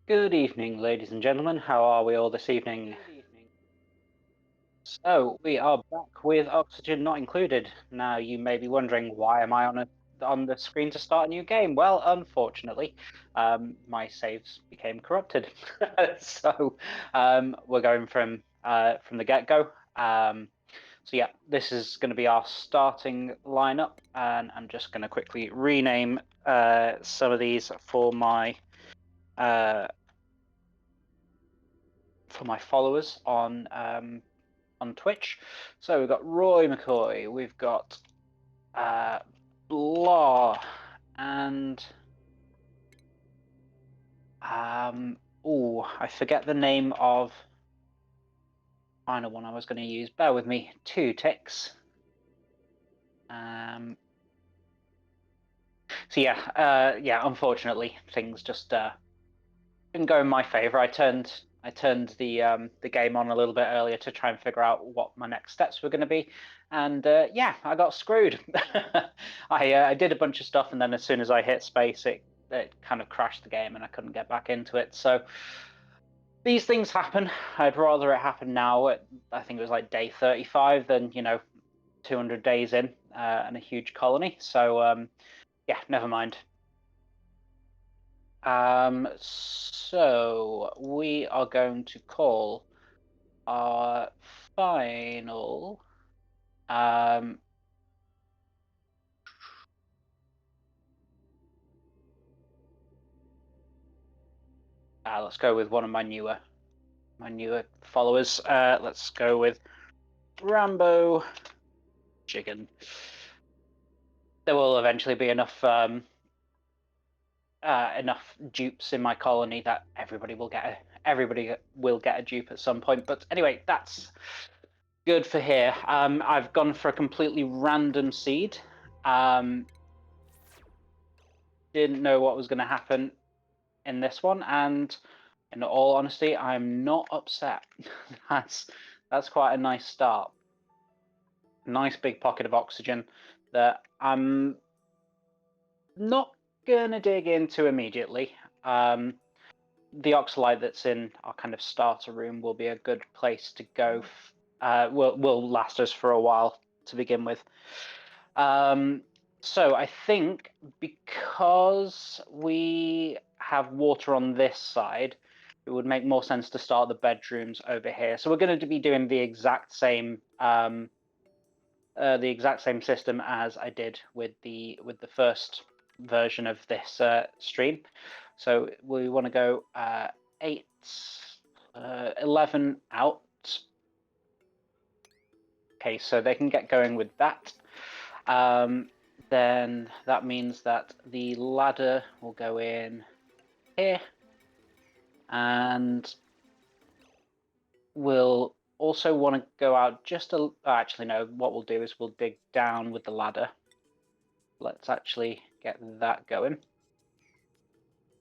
Good evening, ladies and gentlemen. How are we all this evening? So we are back with Oxygen Not Included. Now you may be wondering, why am I on the screen to start a new game? Well, unfortunately, my saves became corrupted. So we're going from the get-go. So yeah, this is going to be our starting lineup, and I'm just going to quickly rename some of these uh, for my followers on Twitch. So we've got Roy McCoy, we've got Blah, and I forget the name of final one I was going to use. Bear with me, 2 ticks. So yeah, unfortunately, things just didn't go in my favor. I turned the game on a little bit earlier to try and figure out what my next steps were going to be, and yeah, I got screwed. I did a bunch of stuff, and then as soon as I hit space, it kind of crashed the game, and I couldn't get back into it. So these things happen. I'd rather it happen now. I think it was like day 35 than 200 days in and a huge colony. So yeah, never mind. So we are going to call our final. Um, let's go with one of my newer followers. Let's go with Rambo Chicken. There will eventually be enough dupes in my colony that everybody will get a dupe at some point. But anyway, that's good for here. I've gone for a completely random seed. Um, didn't know what was going to happen in this one, and in all honesty, I'm not upset. that's quite a nice start. Nice big pocket of oxygen that I'm not gonna dig into immediately. The oxalite that's in our kind of starter room will be a good place to go. Will last us for a while to begin with. So I think because we have water on this side, it would make more sense to start the bedrooms over here. So we're going to be doing the exact same system as I did with the first version of this stream. So we want to go 8, 11 out. Okay, so they can get going with that. Then that means that the ladder will go in here, and we'll also want to go out just a. Actually, no. What we'll do is we'll dig down with the ladder. Let's actually get that going.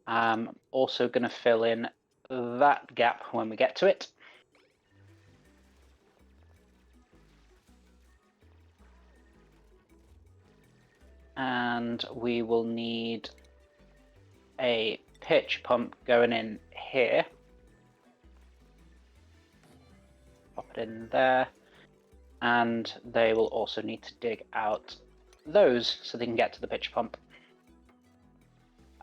I'm also going to fill in that gap when we get to it. And we will need a pitch pump going in here. Pop it in there. And they will also need to dig out those so they can get to the pitch pump.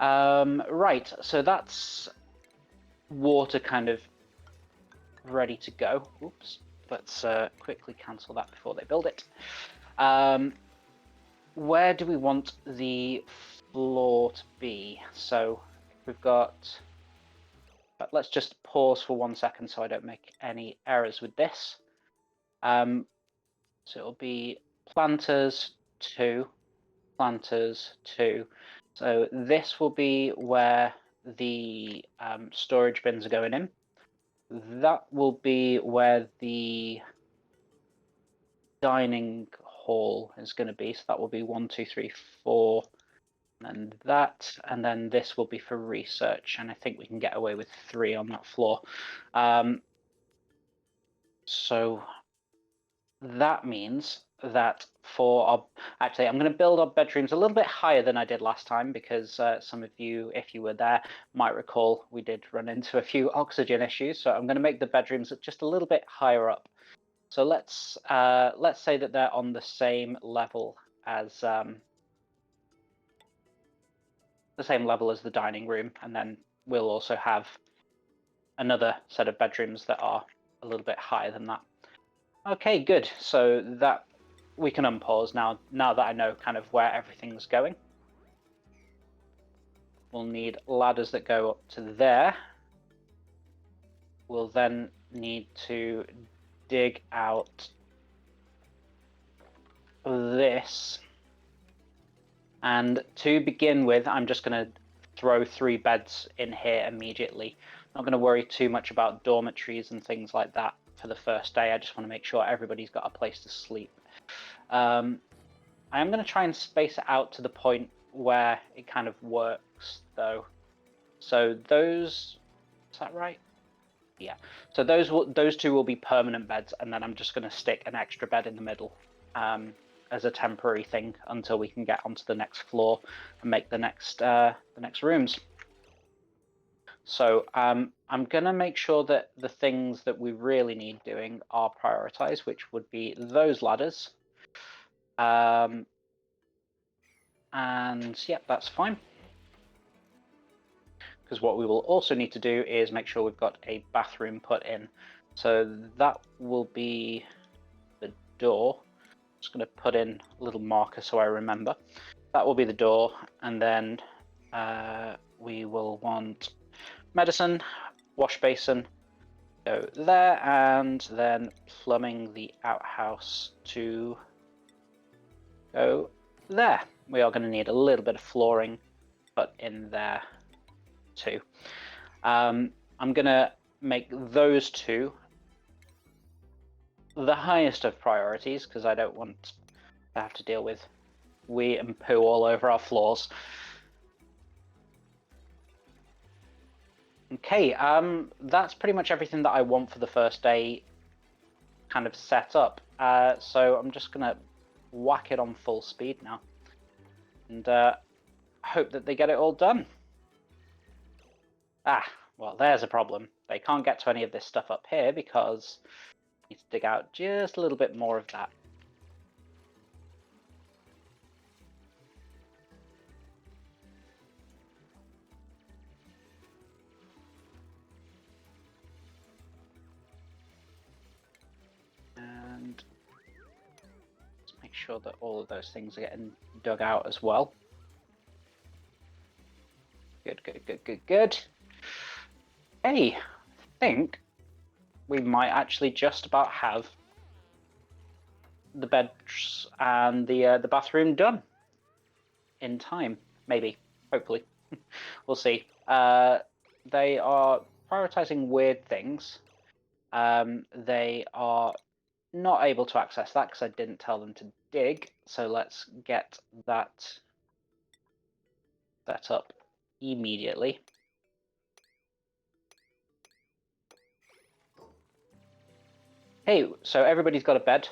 Right, so that's water kind of ready to go. Oops, let's quickly cancel that before they build it. Where do we want the floor to be? So we've got. Let's just pause for 1 second so I don't make any errors with this. So it'll be planters 2, planters 2. So this will be where the storage bins are going in. That will be where the dining hall is going to be. So that will be 1, 2, 3, 4, and that, and then this will be for research. And I think we can get away with 3 on that floor. So that means that for our, actually, I'm going to build our bedrooms a little bit higher than I did last time, because some of you, if you were there, might recall we did run into a few oxygen issues. So I'm going to make the bedrooms just a little bit higher up. So let's say that they're on the same level as the dining room, and then we'll also have another set of bedrooms that are a little bit higher than that. Okay, good. So that we can unpause now that I know kind of where everything's going. We'll need ladders that go up to there. We'll then need to dig out this. And to begin with, I'm just going to throw 3 beds in here immediately. I'm not going to worry too much about dormitories and things like that for the first day. I just want to make sure everybody's got a place to sleep. I am going to try and space it out to the point where it kind of works, though. So those, is that right? Yeah. So those 2 will be permanent beds, and then I'm just going to stick an extra bed in the middle as a temporary thing until we can get onto the next floor and make the next rooms. So I'm going to make sure that the things that we really need doing are prioritized, which would be those ladders. And yeah, that's fine. Because what we will also need to do is make sure we've got a bathroom put in. So that will be the door. I'm just going to put in a little marker so I remember. That will be the door, and then we will want medicine, wash basin, go there, and then plumbing the outhouse to go there. We are going to need a little bit of flooring put in there too. I'm going to make those 2 the highest of priorities, because I don't want to have to deal with wee and poo all over our floors. Okay, that's pretty much everything that I want for the first day kind of set up. So I'm just going to whack it on full speed now and hope that they get it all done. Ah, well, there's a problem. They can't get to any of this stuff up here because I need to dig out just a little bit more of that. And let's make sure that all of those things are getting dug out as well. Good, good, good, good, good. Hey, I think we might actually just about have the beds and the bathroom done in time. Maybe, hopefully. We'll see. They are prioritizing weird things. They are not able to access that because I didn't tell them to dig. So let's get that set up immediately. Hey, so everybody's got a bed.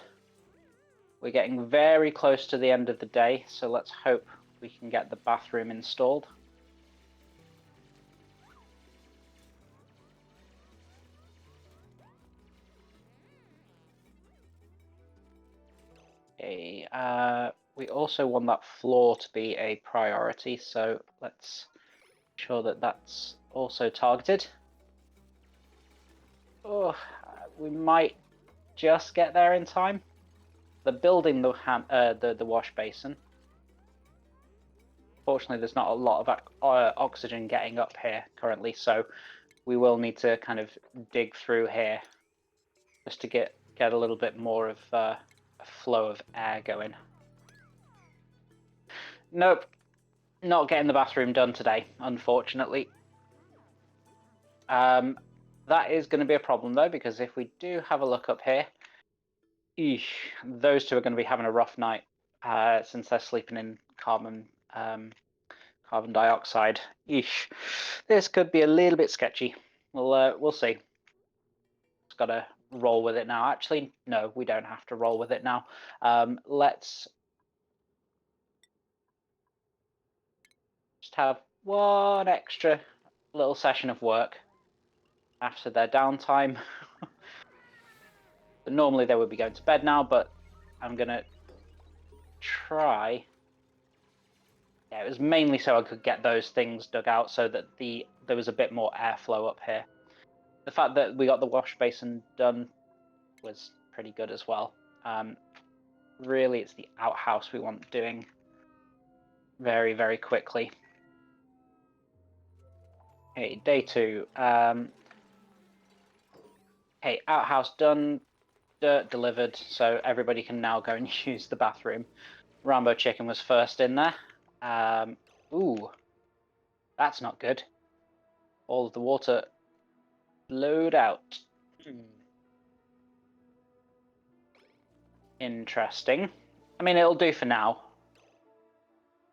We're getting very close to the end of the day, so let's hope we can get the bathroom installed. Okay, we also want that floor to be a priority, so let's ensure that that's also targeted. Oh, we might just get there in time. They're building the wash basin. Fortunately, there's not a lot of oxygen getting up here currently, so we will need to kind of dig through here just to get a little bit more of a flow of air going. Nope, not getting the bathroom done today, unfortunately. That is going to be a problem though, because if we do have a look up here, those 2 are going to be having a rough night since they're sleeping in carbon dioxide. This could be a little bit sketchy. We'll see. Just got to roll with it now. Actually, no, we don't have to roll with it now. Let's just have one extra little session of work after their downtime. Normally they would be going to bed now, but I'm gonna try. Yeah, it was mainly so I could get those things dug out so that there was a bit more airflow up here. The fact that we got the wash basin done was pretty good as well. Really, it's the outhouse we want doing very, very quickly. Okay, day 2. Okay, outhouse done, dirt delivered, so everybody can now go and use the bathroom. Rambo Chicken was first in there. Ooh, that's not good. All of the water flowed out. Interesting. I mean, it'll do for now.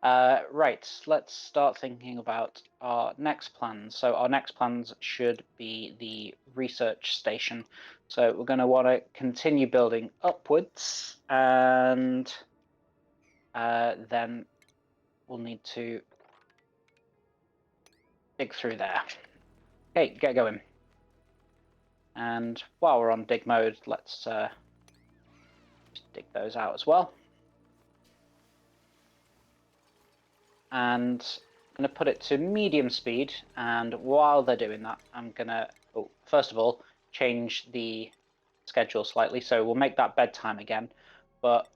Right, let's start thinking about our next plans. So our next plans should be the research station. So we're going to want to continue building upwards, and then we'll need to dig through there. Okay, get going. And while we're on dig mode, let's just dig those out as well. And I'm going to put it to medium speed, and while they're doing that, I'm going to, first of all, change the schedule slightly, so we'll make that bedtime again, but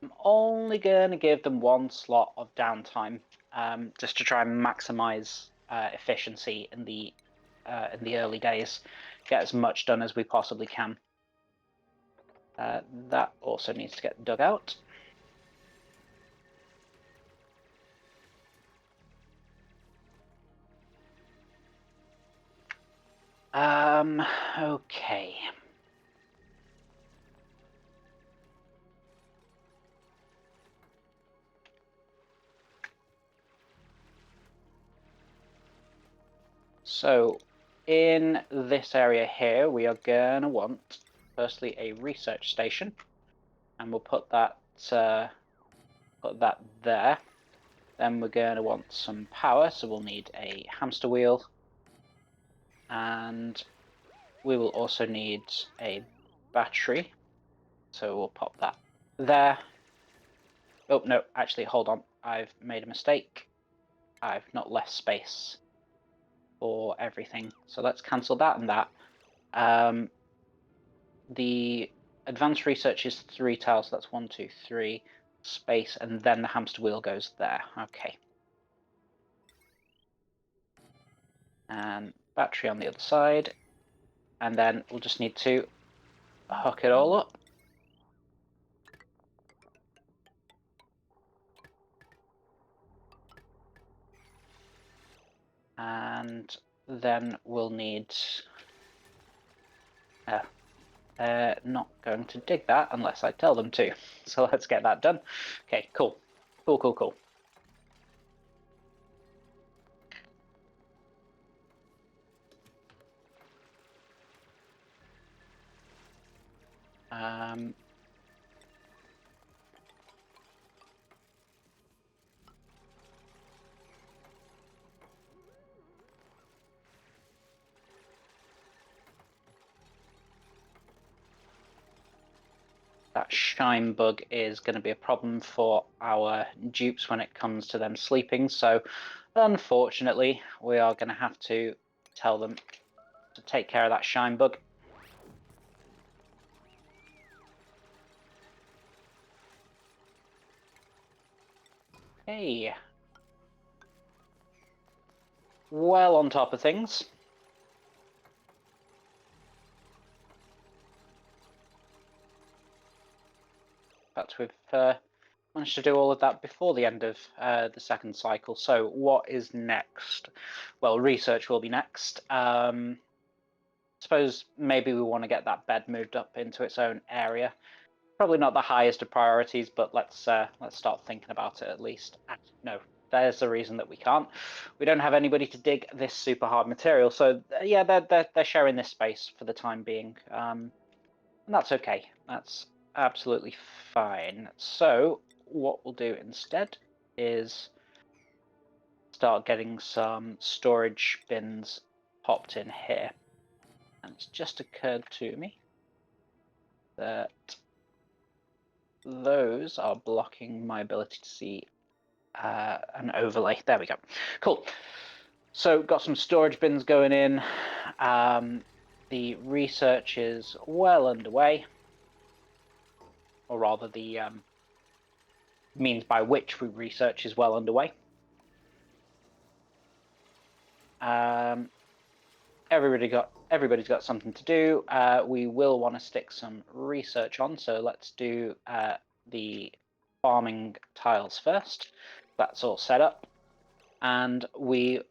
I'm only going to give them one slot of downtime, just to try and maximize efficiency in the early days, get as much done as we possibly can. That also needs to get dug out. Okay. So in this area here, we are going to want, firstly, a research station, and we'll put that there. Then we're going to want some power, so we'll need a hamster wheel, and we will also need a battery, so we'll pop that there. Oh, no, actually, hold on. I've made a mistake. I've not left space for everything, so let's cancel that and that. The advanced research is 3 tiles, so that's 1, 2, 3 space, and then the hamster wheel goes there. Okay. And battery on the other side, and then we'll just need to hook it all up. And then we'll need not going to dig that unless I tell them to. So let's get that done. Okay, cool. Cool. That shine bug is going to be a problem for our dupes when it comes to them sleeping, so unfortunately we are going to have to tell them to take care of that shine bug. Hey, well on top of things. But we've managed to do all of that before the end of the second cycle. So what is next? Well, research will be next. Suppose maybe we want to get that bed moved up into its own area. Probably not the highest of priorities, but let's start thinking about it at least. No, there's the reason that we can't. We don't have anybody to dig this super hard material, so yeah, they're sharing this space for the time being. And that's okay. That's absolutely fine. So what we'll do instead is start getting some storage bins popped in here. And it's just occurred to me that those are blocking my ability to see an overlay. There we go. Cool. So got some storage bins going in. The research is well underway, or rather the means by which we research is well underway. Everybody's got something to do. We will want to stick some research on, so let's do the farming tiles first. That's all set up, and we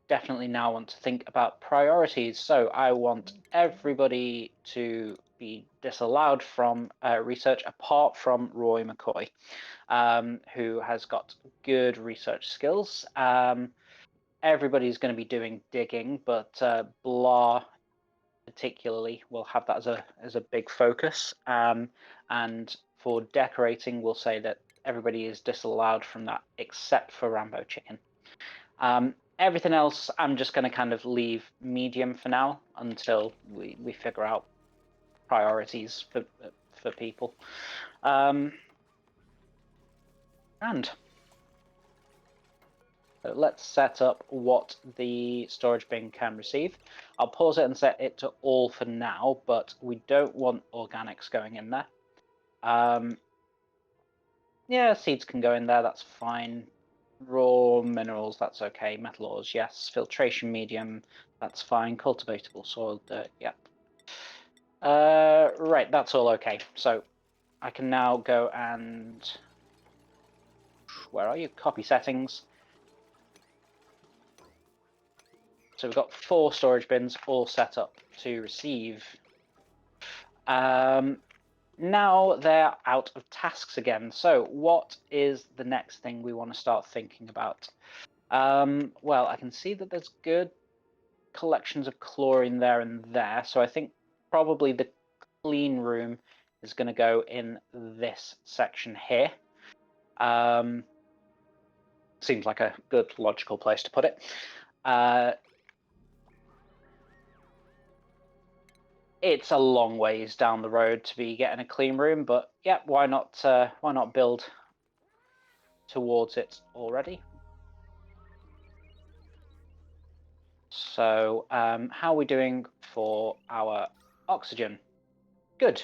definitely now want to think about priorities. So I want everybody to be disallowed from research apart from Roy McCoy, who has got good research skills. Everybody's going to be doing digging, but Blah particularly will have that as a big focus. And for decorating, we'll say that everybody is disallowed from that except for Rambo Chicken. Everything else, I'm just going to kind of leave medium for now until we figure out priorities for people. And so let's set up what the storage bin can receive. I'll pause it and set it to all for now, but we don't want organics going in there. Yeah, seeds can go in there, that's fine. Raw minerals, that's okay. Metal ores, yes. Filtration medium, that's fine. Cultivatable soil, dirt, yep. Right, that's all okay. So I can now go and... Where are you? Copy settings. So we've got 4 storage bins all set up to receive. Now they're out of tasks again. So what is the next thing we want to start thinking about? Well, I can see that there's good collections of chlorine there and there. So I think probably the clean room is going to go in this section here. Seems like a good logical place to put it. It's a long ways down the road to be getting a clean room, but yeah, why not build towards it already? So how are we doing for our oxygen? Good,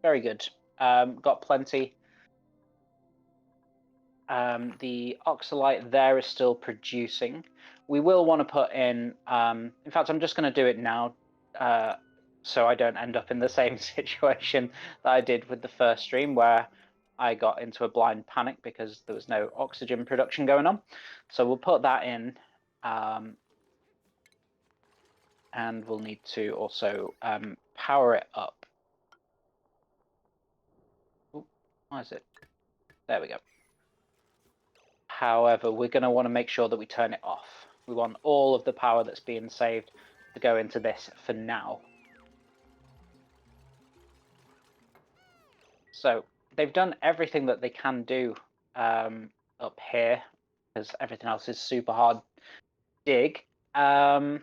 very good. Got plenty. The oxalite there is still producing. We will want to put in fact, I'm just going to do it now so I don't end up in the same situation that I did with the first stream where I got into a blind panic because there was no oxygen production going on. So we'll put that in, and we'll need to also power it up. Ooh, why is it? There we go. However, we're going to want to make sure that we turn it off. We want all of the power that's being saved to go into this for now. So they've done everything that they can do up here, because everything else is super hard dig. What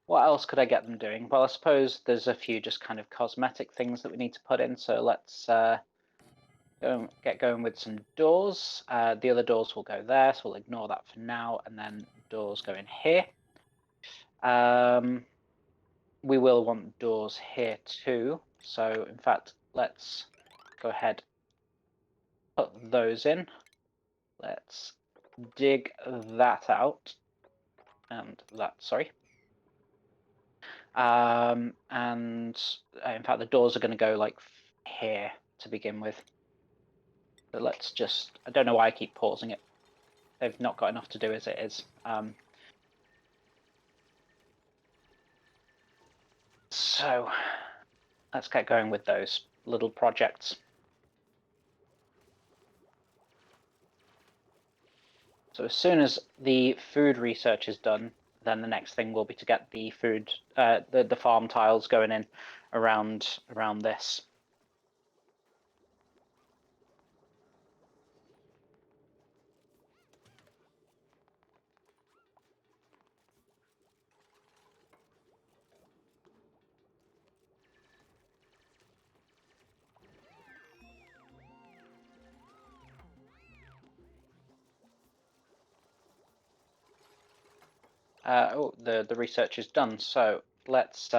else could I get them doing? Well, I suppose there's a few just kind of cosmetic things that we need to put in. So let's get going with some doors. The other doors will go there, so we'll ignore that for now, and then doors go in here. We will want doors here too. So in fact, let's go ahead, put those in. Let's dig that out, and that, sorry. And in fact, the doors are going to go like here to begin with. So let's just, I don't know why I keep pausing it. They've not got enough to do as it is. So let's get going with those little projects. So as soon as the food research is done, then the next thing will be to get the food, the farm tiles going in around this. Oh, the research is done. So let's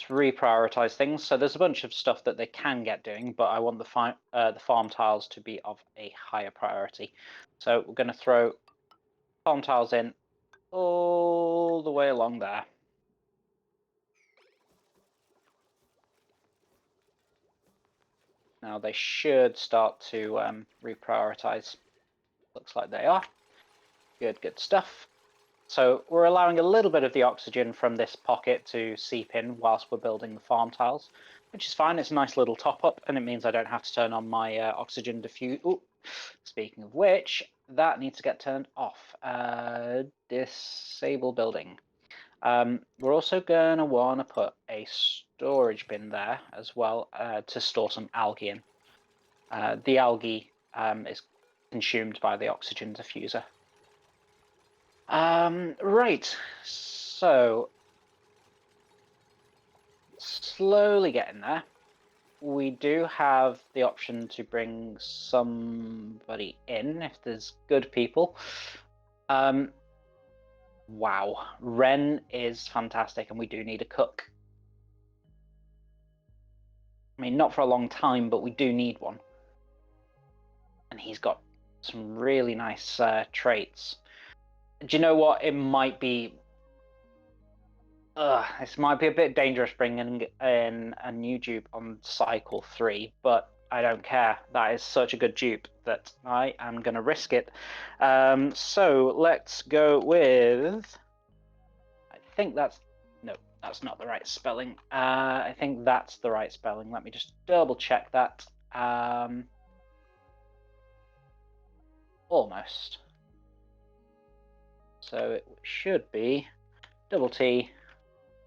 reprioritize things. So there's a bunch of stuff that they can get doing, but I want the farm tiles to be of a higher priority. So we're going to throw farm tiles in all the way along there. Now they should start to reprioritize. Looks like they are. Good stuff. So we're allowing a little bit of the oxygen from this pocket to seep in whilst we're building the farm tiles, which is fine. It's a nice little top up, and it means I don't have to turn on my oxygen diffuse. Ooh, speaking of which, that needs to get turned off. Disable building. We're also going to want to put a storage bin there as well to store some algae in. The algae is consumed by the oxygen diffuser. Right, so slowly getting there. We do have the option to bring somebody in if there's good people. Wow, Ren is fantastic, and we do need a cook. I mean, not for a long time, but we do need one. And he's got some really nice traits. Do you know what? It might be... this might be a bit dangerous bringing in a new dupe on cycle 3, but I don't care. That is such a good dupe that I am going to risk it. So let's go with... I think that's... No, that's not the right spelling. I think that's the right spelling. Let me just double check that. Almost. So it should be double T,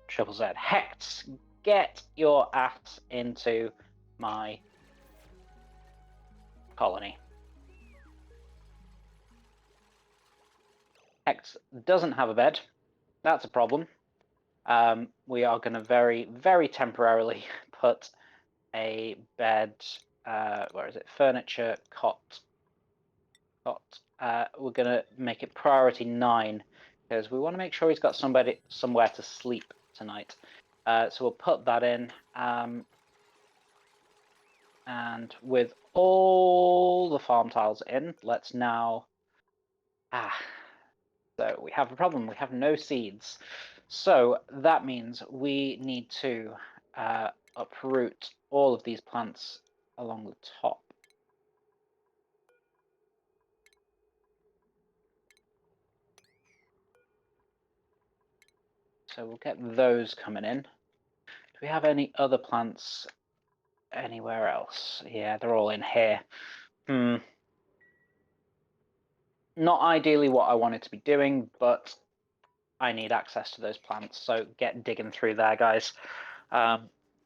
triple Z. Hex, get your ass into my colony. Hex doesn't have a bed. That's a problem. We are going to very, very temporarily put a bed. Where is it? Furniture, cot. We're going to make it priority 9 because we want to make sure he's got somewhere to sleep tonight. So we'll put that in. And with all the farm tiles in, let's now... So we have a problem. We have no seeds. So that means we need to uproot all of these plants along the top. So we'll get those coming in. Do we have any other plants anywhere else? Yeah, they're all in here. Not ideally what I wanted to be doing, but I need access to those plants, so get digging through there, guys. I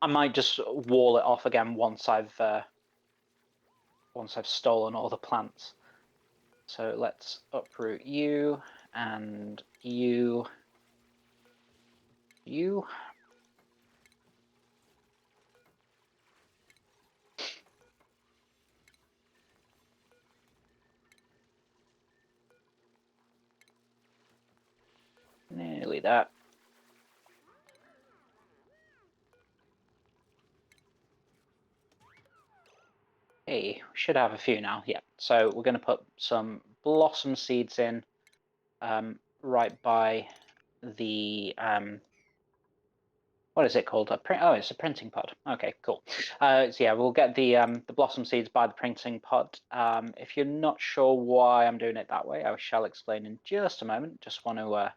might just wall it off again once I've stolen all the plants. So let's uproot you and you. Nearly that. Hey, we should have a few now. Yeah. So we're going to put some blossom seeds in right by the what is it called? Oh, it's a printing pod. Okay, cool. So yeah, we'll get the blossom seeds by the printing pod. If you're not sure why I'm doing it that way, I shall explain in just a moment. Just want to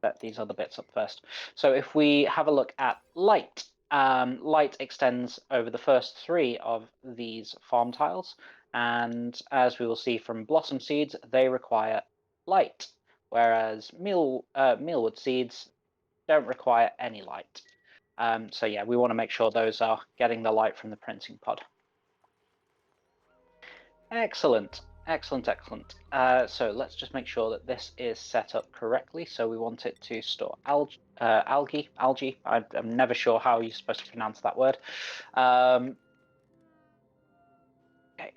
set these other bits up first. So if we have a look at light, light extends over the first 3 of these farm tiles, and as we will see from blossom seeds, they require light. whereas mealwood seeds don't require any light. So yeah, we want to make sure those are getting the light from the printing pod. Excellent, excellent, excellent. So let's just make sure that this is set up correctly. So we want it to store algae. I'm never sure how you're supposed to pronounce that word.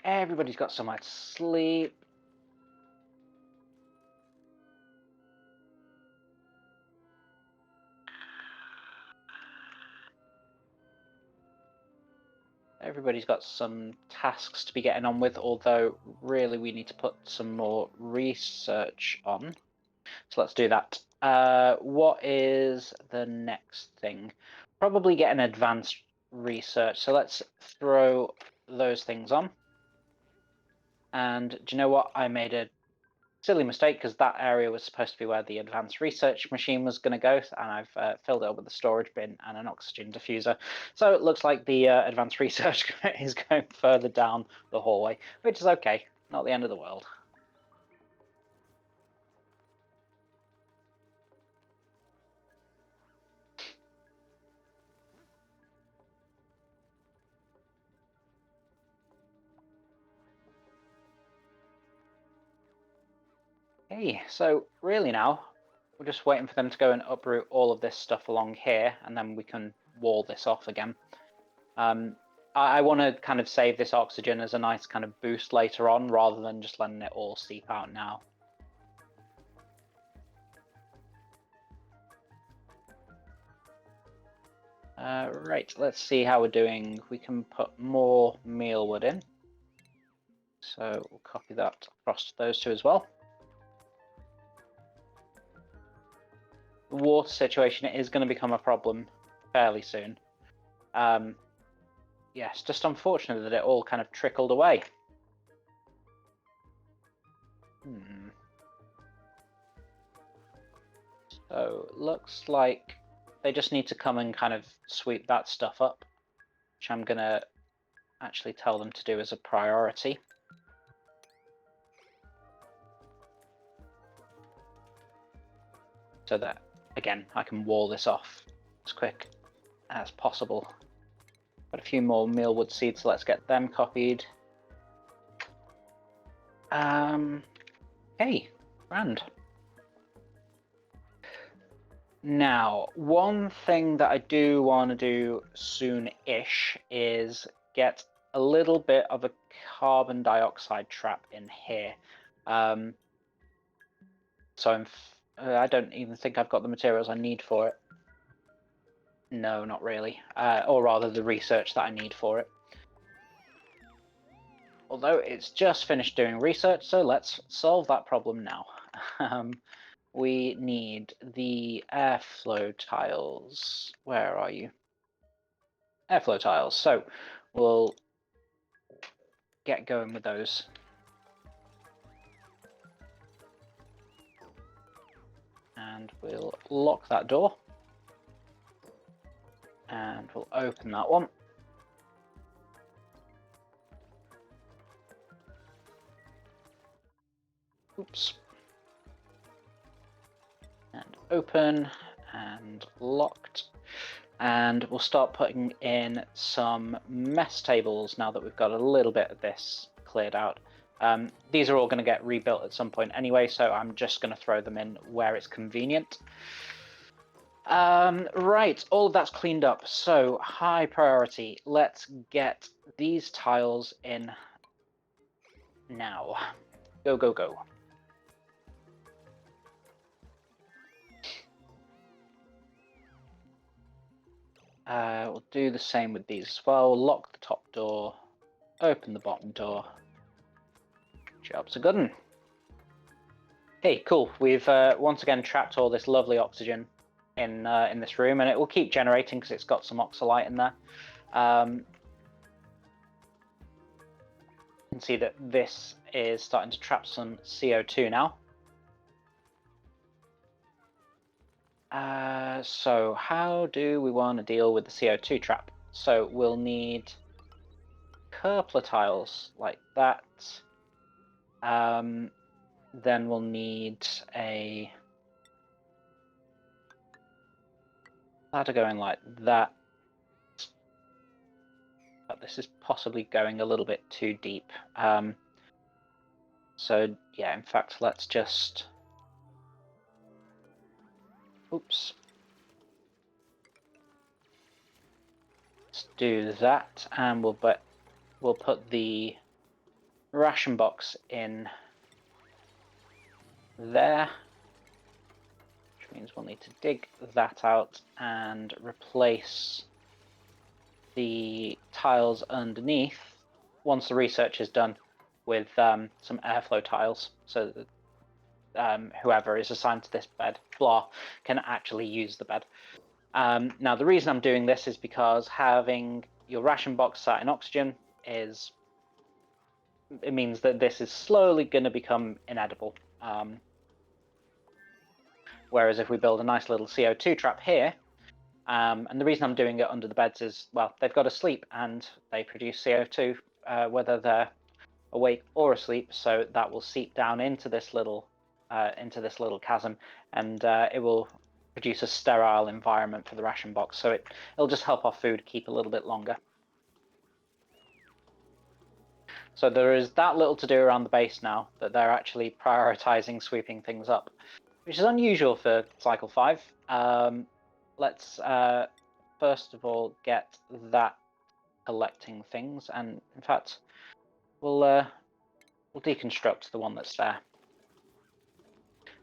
Everybody's got somewhere to sleep. Everybody's got some tasks to be getting on with, although really we need to put some more research on. So let's do that. What is the next thing? Probably get an advanced research. So let's throw those things on. And do you know what? I made a silly mistake because that area was supposed to be where the advanced research machine was going to go, and I've filled it up with a storage bin and an oxygen diffuser. So it looks like the advanced research is going further down the hallway, which is okay, not the end of the world. Okay, so really now we're just waiting for them to go and uproot all of this stuff along here, and then we can wall this off again. I want to kind of save this oxygen as a nice kind of boost later on, rather than just letting it all seep out now. Right, let's see how we're doing. We can put more mealwood in. So we'll copy that across to those two as well. The water situation is going to become a problem fairly soon. Yes, just unfortunate that it all kind of trickled away. So looks like they just need to come and kind of sweep that stuff up, which I'm going to actually tell them to do as a priority. So that, again, I can wall this off as quick as possible. Got a few more mealwood seeds, so let's get them copied. Hey, grand. Now, one thing that I do want to do soon-ish is get a little bit of a carbon dioxide trap in here. So I don't even think I've got the materials I need for it. No, not really. Or rather, the research that I need for it. Although it's just finished doing research, so let's solve that problem now. We need the airflow tiles. Where are you? Airflow tiles. So we'll get going with those. And we'll lock that door. And we'll open that one. Oops. And open and locked. And we'll start putting in some mess tables now that we've got a little bit of this cleared out. These are all going to get rebuilt at some point anyway, so I'm just going to throw them in where it's convenient. Right, all of that's cleaned up, so high priority. Let's get these tiles in now. Go, go, go. We'll do the same with these as well. Lock the top door, open the bottom door. Job's a good one. Hey, cool. We've once again trapped all this lovely oxygen in this room, and it will keep generating because it's got some oxalite in there. You can see that this is starting to trap some CO2 now. So how do we want to deal with the CO2 trap? So we'll need Kerpler tiles like that. then we'll need a ladder going like that. But this is possibly going a little bit too deep. So yeah, in fact, let's just, oops. Let's do that, and we'll put the ration box in there, which means we'll need to dig that out and replace the tiles underneath once the research is done with some airflow tiles, so that whoever is assigned to this bed, blah, can actually use the bed. Now, the reason I'm doing this is because having your ration box sat in oxygen it means that this is slowly going to become inedible. Whereas if we build a nice little CO2 trap here, and the reason I'm doing it under the beds is, well, they've got to sleep and they produce CO2 whether they're awake or asleep, so that will seep down into this little chasm, and it will produce a sterile environment for the ration box, so it'll just help our food keep a little bit longer. So there is that little to do around the base now, that they're actually prioritizing sweeping things up, which is unusual for Cycle 5. Let's first of all get that collecting things, and in fact, we'll deconstruct the one that's there,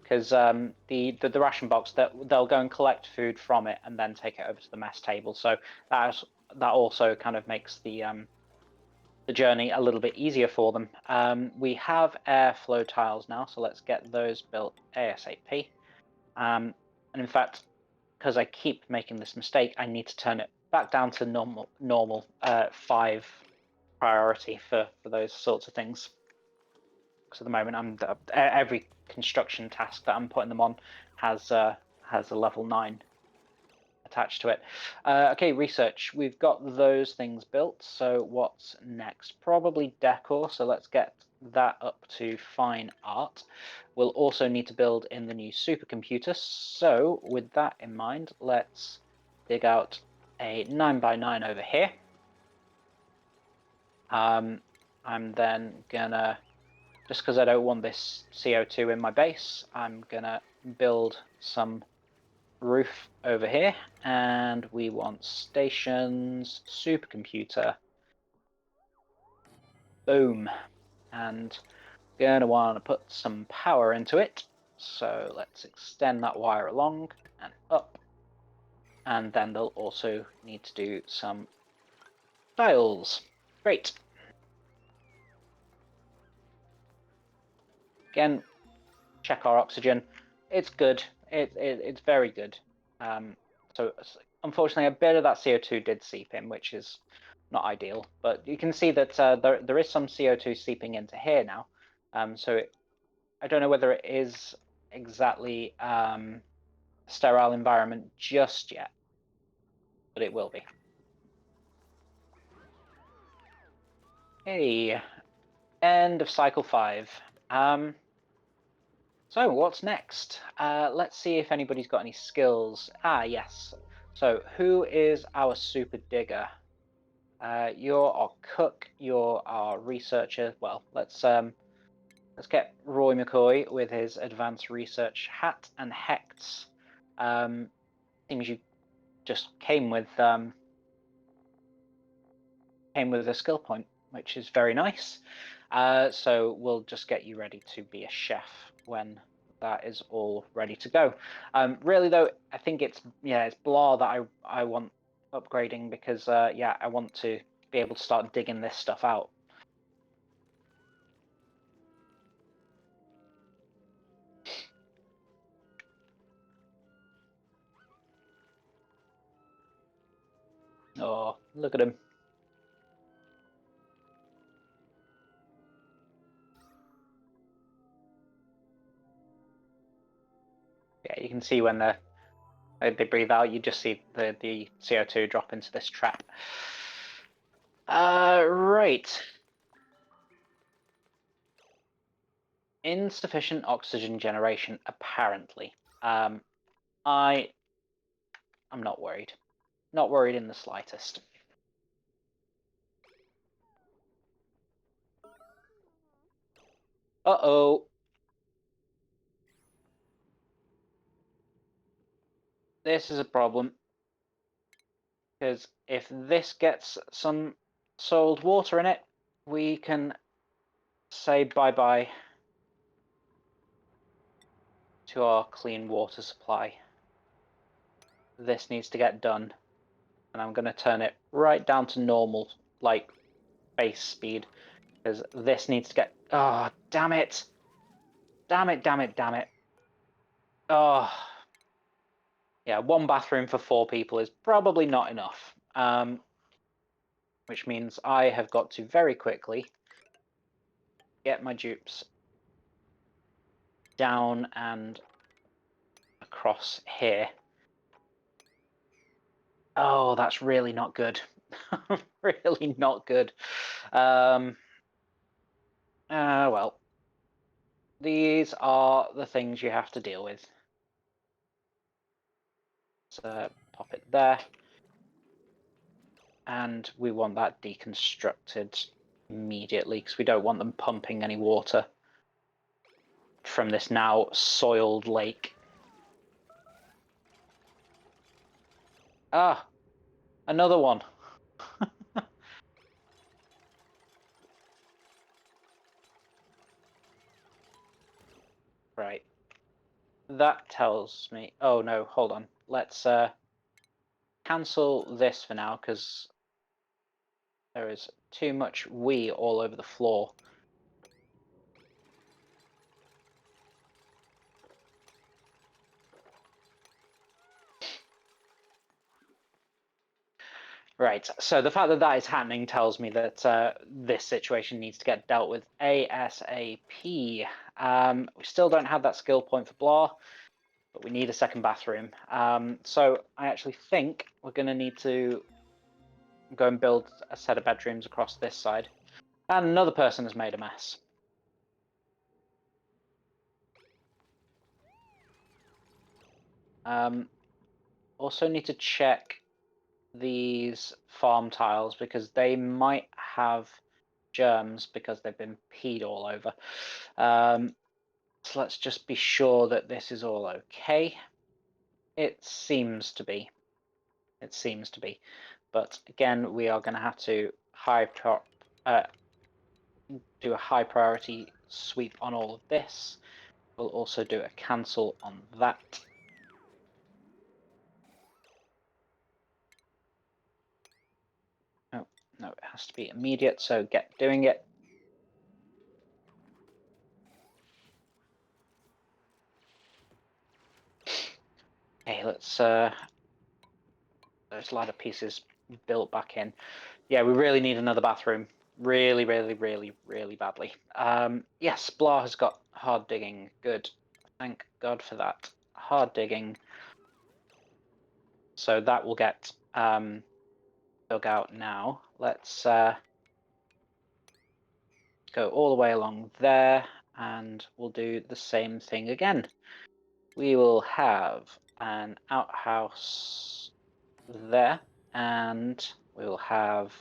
because the ration box, they'll go and collect food from it and then take it over to the mess table. So that also kind of makes the journey a little bit easier for them. We have airflow tiles now, so let's get those built ASAP. And in fact, because I keep making this mistake, I need to turn it back down to normal 5 priority for those sorts of things. Because at the moment, every construction task that I'm putting them on has a level 9 attached to it. Okay, research. We've got those things built. So what's next? Probably decor. So let's get that up to fine art. We'll also need to build in the new supercomputer. So with that in mind, let's dig out a 9x9 over here. I'm then gonna, just because I don't want this CO2 in my base, I'm gonna build some roof over here, and we want stations, supercomputer, boom, and gonna want to put some power into it, so let's extend that wire along and up, and then they'll also need to do some tiles. Great. Again, check our oxygen. It's good. It's very good. So unfortunately, a bit of that CO2 did seep in, which is not ideal. But you can see that there is some CO2 seeping into here now. So I don't know whether it is exactly a sterile environment just yet, but it will be. Hey, end of cycle 5. So what's next? Let's see if anybody's got any skills. Ah, yes. So who is our super digger? You're our cook. You're our researcher. Well, let's get Roy McCoy with his advanced research hat and Hex. Seems you just came with a skill point, which is very nice. So we'll just get you ready to be a chef when that is all ready to go. Really though, I think it's Blah that I want upgrading, because I want to be able to start digging this stuff out. Oh, look at him. Yeah, you can see when they breathe out, you just see the CO2 drop into this trap. Right. Insufficient oxygen generation, apparently. I'm not worried. Not worried in the slightest. Uh-oh. This is a problem. Because if this gets some soiled water in it, we can say bye-bye to our clean water supply. This needs to get done. And I'm going to turn it right down to normal, like, base speed. Because this needs to get... Oh, damn it! Damn it, damn it, damn it. Oh... Yeah, 1 bathroom for 4 people is probably not enough. Which means I have got to very quickly get my dupes down and across here. Oh, that's really not good. Really not good. Well, these are the things you have to deal with. So pop it there. And we want that deconstructed immediately because we don't want them pumping any water from this now soiled lake. Ah, another one. Right. That tells me... Oh, no, hold on. Let's cancel this for now because there is too much wee all over the floor. Right, so the fact that that is happening tells me that this situation needs to get dealt with ASAP. We still don't have that skill point for Blah, but we need a second bathroom. So I actually think we're going to need to go and build a set of bedrooms across this side. And another person has made a mess. Also need to check these farm tiles because they might have germs because they've been peed all over. So let's just be sure that this is all okay. It seems to be. It seems to be. But again, we are going to have to do a high priority sweep on all of this. We'll also do a cancel on that. Oh, no, it has to be immediate, so get doing it. Okay, let's those ladder pieces built back in. Yeah, we really need another bathroom. Really, really, really, really badly. Yes, Blah has got hard digging. Good. Thank God for that. Hard digging. So that will get dug out now. Let's go all the way along there and we'll do the same thing again. We will have an outhouse there and we will have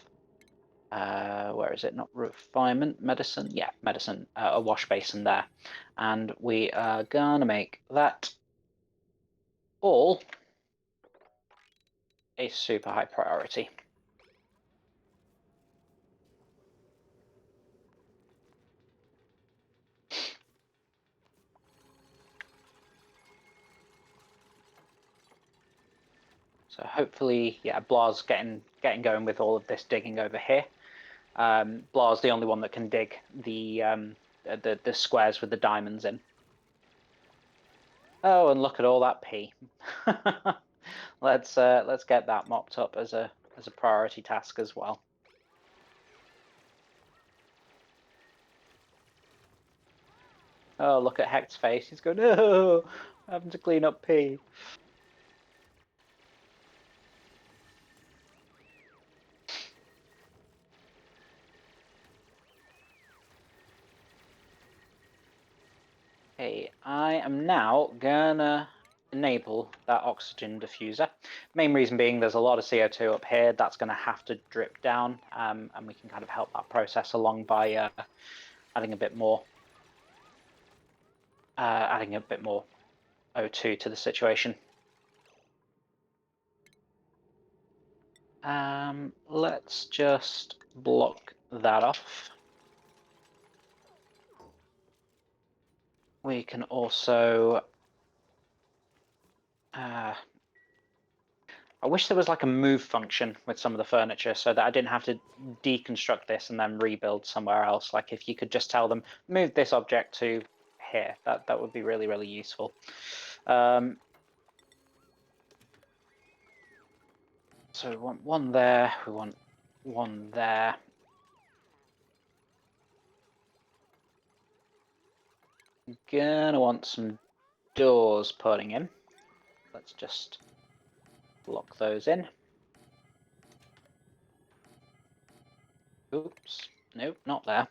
where is it? Not refinement, medicine. Yeah, medicine, a wash basin there. And we are gonna make that all a super high priority. So hopefully, yeah, Blah's getting going with all of this digging over here. Blah's the only one that can dig the squares with the diamonds in. Oh, and look at all that pee. Let's get that mopped up as a priority task as well. Oh, look at Hector's face. He's going, no, I'm having to clean up pee. Okay, I am now gonna enable that oxygen diffuser. Main reason being there's a lot of CO2 up here that's going to have to drip down, and we can kind of help that process along by adding a bit more O2 to the situation. Let's just block that off. We can also I wish there was like a move function with some of the furniture so that I didn't have to deconstruct this and then rebuild somewhere else. Like if you could just tell them, move this object to here, that would be really, really useful. So we want one there, we want one there. I'm gonna want some doors putting in. Let's just lock those in. Oops, nope, not there.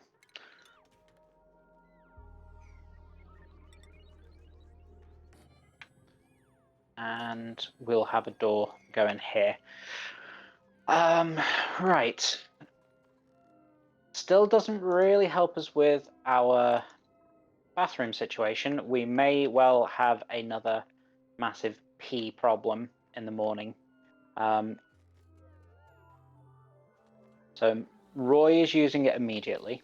And we'll have a door going here. Right. Still doesn't really help us with our bathroom situation. We may well have another massive pee problem in the morning. So Roy is using it immediately.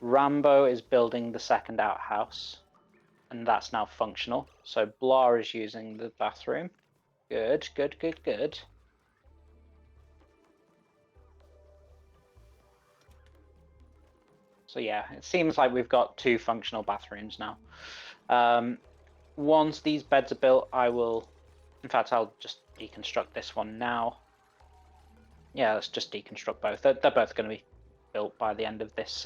Rambo is building the second outhouse, and that's now functional. So Blah is using the bathroom. Good, good, good, good. So yeah, it seems like we've got 2 functional bathrooms now. Once these beds are built, in fact, I'll just deconstruct this one now. Yeah, let's just deconstruct both. They're both going to be built by the end of this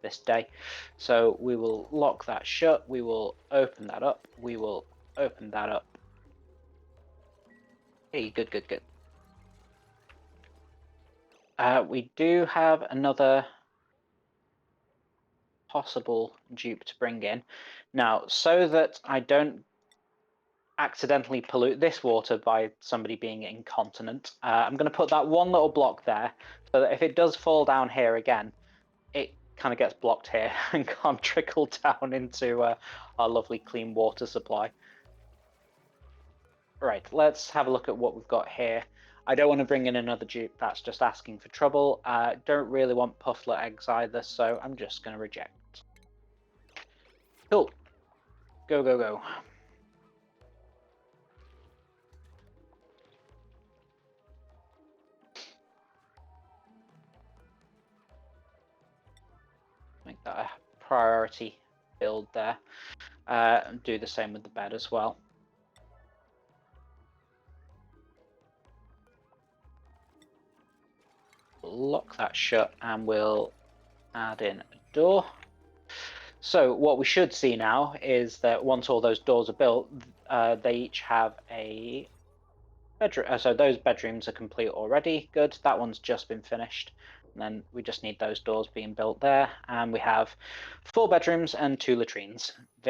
this day. So we will lock that shut. We will open that up. We will open that up. Hey, good, good, good. We do have another possible dupe to bring in. Now, so that I don't accidentally pollute this water by somebody being incontinent, I'm going to put that one little block there so that if it does fall down here again, it kind of gets blocked here and can't trickle down into our lovely clean water supply. Right, let's have a look at what we've got here. I don't want to bring in another dupe, that's just asking for trouble. Don't really want pufflet eggs either, so I'm just going to reject. Cool. Go, go, go. Make that a priority build there. And do the same with the bed as well. Lock that shut and we'll add in a door. So what we should see now is that once all those doors are built, they each have a bedroom. So those bedrooms are complete already. Good. That one's just been finished. And then we just need those doors being built there. And we have 4 bedrooms and 2 latrines.